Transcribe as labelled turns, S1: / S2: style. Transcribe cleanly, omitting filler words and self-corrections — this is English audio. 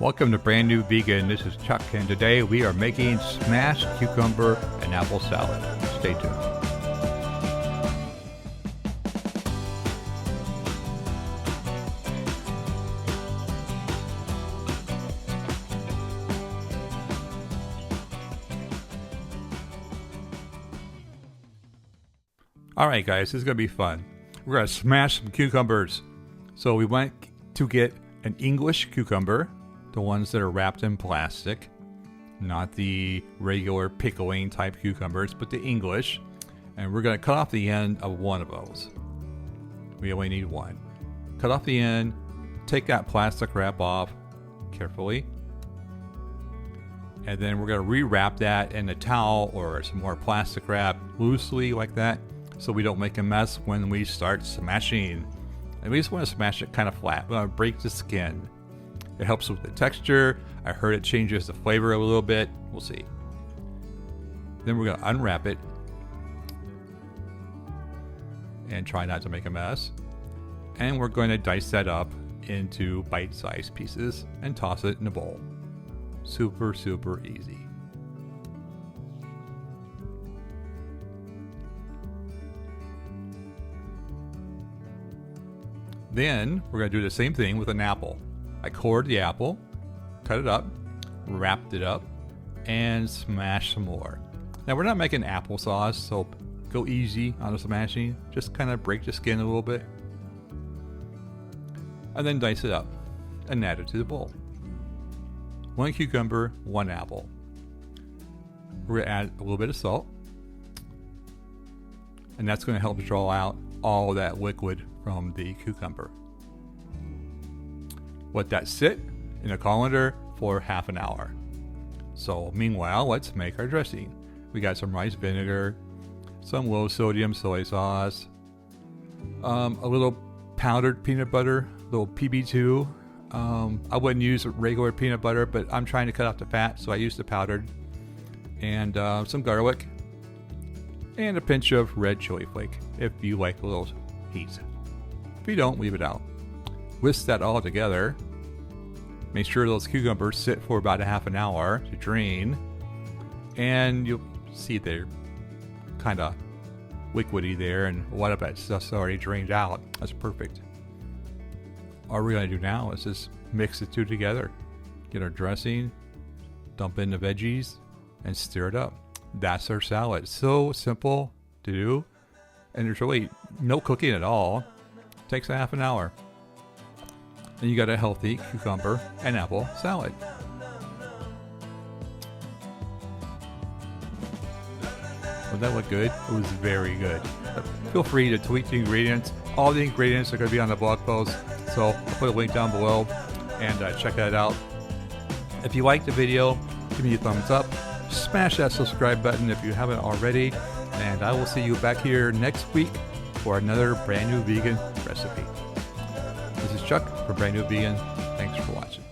S1: Welcome to Brand New Vegan. This is Chuck, and today we are making smashed cucumber and apple salad. Stay tuned. Alright guys, this is going to be fun. We're going to smash some cucumbers. So we went to get an English cucumber, the ones that are wrapped in plastic, not the regular pickling type cucumbers, but the English. And we're going to cut off the end of one of those. We only need one. Cut off the end, take that plastic wrap off carefully, and then we're going to rewrap that in a towel or some more plastic wrap loosely like that, so we don't make a mess when we start smashing. And we just want to smash it kind of flat. We want to break the skin. It helps with the texture. I heard it changes the flavor a little bit. We'll see. Then we're going to unwrap it and try not to make a mess. And we're going to dice that up into bite-sized pieces and toss it in a bowl. Super, super easy. Then we're going to do the same thing with an apple. I cored the apple, cut it up, wrapped it up, and smashed some more. Now we're not making applesauce, so go easy on the smashing. Just kind of break the skin a little bit. And then dice it up and add it to the bowl. One cucumber, one apple. We're going to add a little bit of salt. And that's going to help draw out all that liquid from the cucumber. Let that sit in a colander for half an hour. So meanwhile, let's make our dressing. We got some rice vinegar, some low sodium soy sauce, a little powdered peanut butter, little PB2. I wouldn't use regular peanut butter, but I'm trying to cut out the fat, so I used the powdered. And some garlic, and a pinch of red chili flake if you like a little heat. If you don't, leave it out. Whisk that all together. Make sure those cucumbers sit for about a half an hour to drain. And you'll see they're kind of liquidy there, and a lot of that stuff's already drained out. That's perfect. All we're going to do now is just mix the two together. Get our dressing, dump in the veggies, and stir it up. That's our salad. So simple to do, and there's really no cooking at all. Takes a half an hour. And you got a healthy cucumber and apple salad. Would that look good? It was very good. But feel free to tweak the ingredients. All the ingredients are going to be on the blog post, so I'll put a link down below and check that out. If you liked the video, give me a thumbs up. Smash that subscribe button if you haven't already, and I will see you back here next week for another brand new vegan recipe. This is Chuck for Brand New Vegan. Thanks for watching.